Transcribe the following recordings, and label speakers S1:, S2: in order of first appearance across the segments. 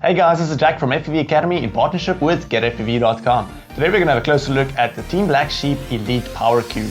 S1: Hey guys, this is Jack from FPV Academy in partnership with GetFPV.com. Today we're going to have a closer look at the Team BlackSheep Elite Powercube.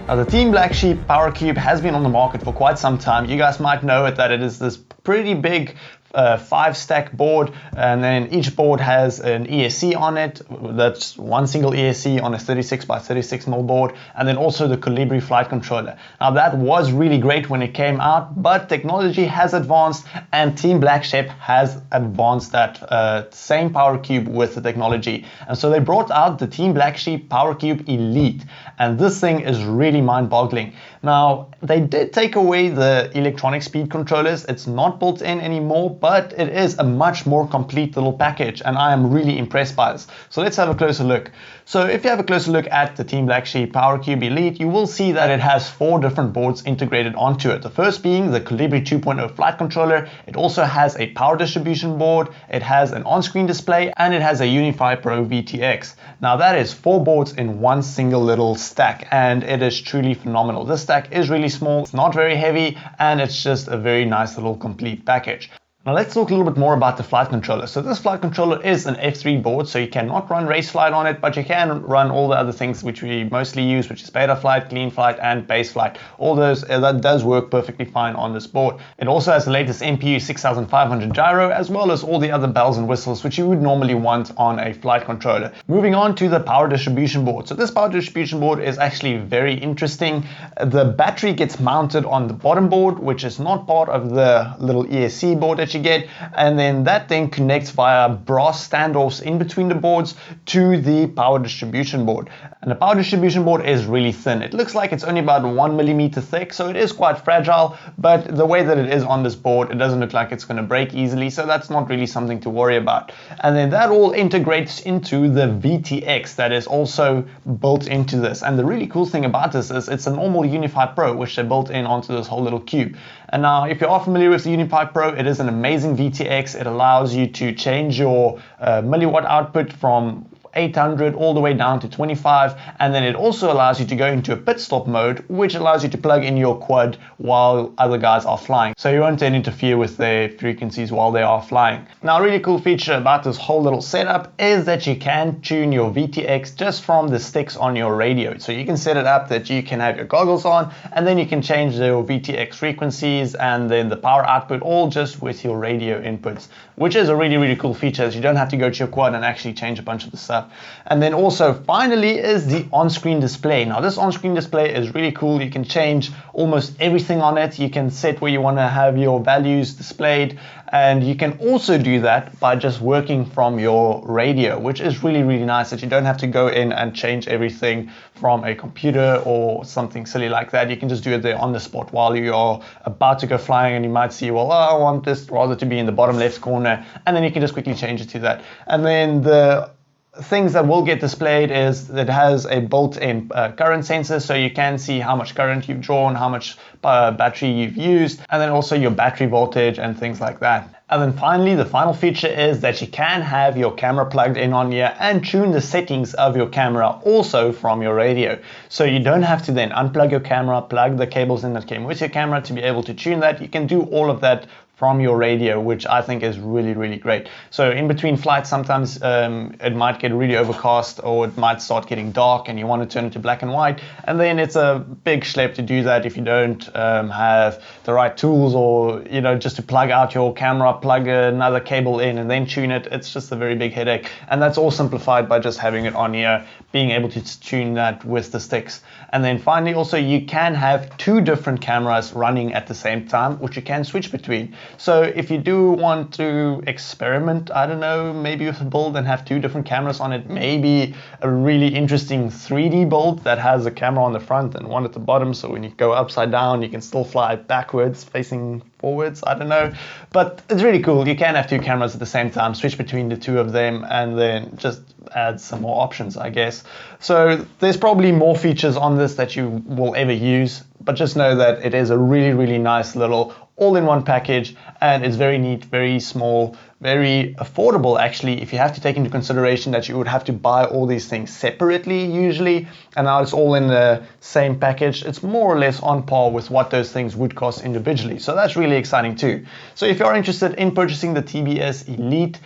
S1: Now the Team BlackSheep Powercube has been on the market for quite some time. You guys might know it that it is this pretty big 5-stack board, and then each board has an ESC on it. That's one single ESC on a 36 by 36 mm board, and then also the Colibri flight controller. Now that was really great when it came out, but technology has advanced and Team BlackSheep has advanced that same Powercube with the technology, and so they brought out the Team BlackSheep Powercube Elite, and this thing is really mind-boggling. Now they did take away the electronic speed controllers. It's not built in anymore, but it is a much more complete little package, and I am really impressed by this. So let's have a closer look. So if you have a closer look at the Team BlackSheep Powercube Elite, you will see that it has 4 different boards integrated onto it. The first being the Colibri 2.0 flight controller. It also has a power distribution board, it has an on-screen display, and it has a Unify Pro VTX. Now that is 4 boards in one single little stack, and it is truly phenomenal. This stack is really small, it's not very heavy, and it's just a very nice little complete package. Now let's talk a little bit more about the flight controller. So this flight controller is an F3 board, so you cannot run race flight on it, but you can run all the other things which we mostly use, which is beta flight, clean flight, and base flight. All those, that does work perfectly fine on this board. It also has the latest MPU 6500 gyro, as well as all the other bells and whistles which you would normally want on a flight controller. Moving on to the power distribution board. So this power distribution board is actually very interesting. The battery gets mounted on the bottom board, which is not part of the little ESC board that you get, and then that then connects via brass standoffs in between the boards to the power distribution board. And the power distribution board is really thin. It looks like it's only about 1 millimeter thick, so it is quite fragile, but the way that it is on this board, it doesn't look like it's going to break easily, so that's not really something to worry about. And then that all integrates into the VTX that is also built into this. And the really cool thing about this is it's a normal Unify Pro, which they built in onto this whole little cube. And now if you are familiar with the Unify Pro, it is an amazing VTX. It allows you to change your milliwatt output from 800 all the way down to 25, and then it also allows you to go into a pit stop mode, which allows you to plug in your quad while other guys are flying, so you won't then interfere with their frequencies while they are flying. Now a really cool feature about this whole little setup is that you can tune your VTX just from the sticks on your radio. So you can set it up that you can have your goggles on, and then you can change your VTX frequencies and then the power output all just with your radio inputs, which is a really cool feature, as you don't have to go to your quad and actually change a bunch of the stuff. And then also finally is the on-screen display. Now this on-screen display is really cool. You can change almost everything on it. You can set where you want to have your values displayed, and you can also do that by just working from your radio, which is really nice, that you don't have to go in and change everything from a computer or something silly like that. You can just do it there on the spot while you are about to go flying, and you might see, well, I want this rather to be in the bottom left corner, and then you can just quickly change it to that. And then the things that will get displayed is that it has a built-in current sensor, so you can see how much current you've drawn, how much battery you've used, and then also your battery voltage and things like that. And then finally, the final feature is that you can have your camera plugged in on here and tune the settings of your camera also from your radio. So you don't have to then unplug your camera, plug the cables in that came with your camera to be able to tune that. You can do all of that from your radio, which I think is really great. So in between flights, sometimes it might get really overcast, or it might start getting dark and you want to turn it to black and white, and then it's a big schlep to do that if you don't have the right tools, or just to plug out your camera, plug another cable in and then tune it. It's just a very big headache, and that's all simplified by just having it on here, being able to tune that with the sticks. And then finally also, you can have 2 different cameras running at the same time, which you can switch between. So if you do want to experiment, I don't know, maybe with a build and have 2 different cameras on it, maybe a really interesting 3D build that has a camera on the front and one at the bottom, so when you go upside down you can still fly backwards facing forwards, I don't know. But it's really cool. You can have 2 cameras at the same time, switch between the 2 of them, and then just add some more options, I guess. So there's probably more features on this that you will ever use, but just know that it is a really, really nice little all-in-one package, and it's very neat, very small, very affordable actually, if you have to take into consideration that you would have to buy all these things separately usually, and now it's all in the same package. It's more or less on par with what those things would cost individually, so that's really exciting too. So if you're interested in purchasing the TBS Elite,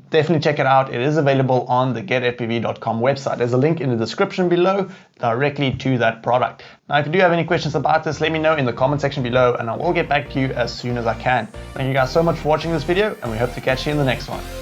S1: definitely check it out. It is available on the getfpv.com website. There's a link in the description below directly to that product. Now, if you do have any questions about this, let me know in the comment section below and I will get back to you as soon as I can. Thank you guys so much for watching this video, and we hope to catch you in the next one.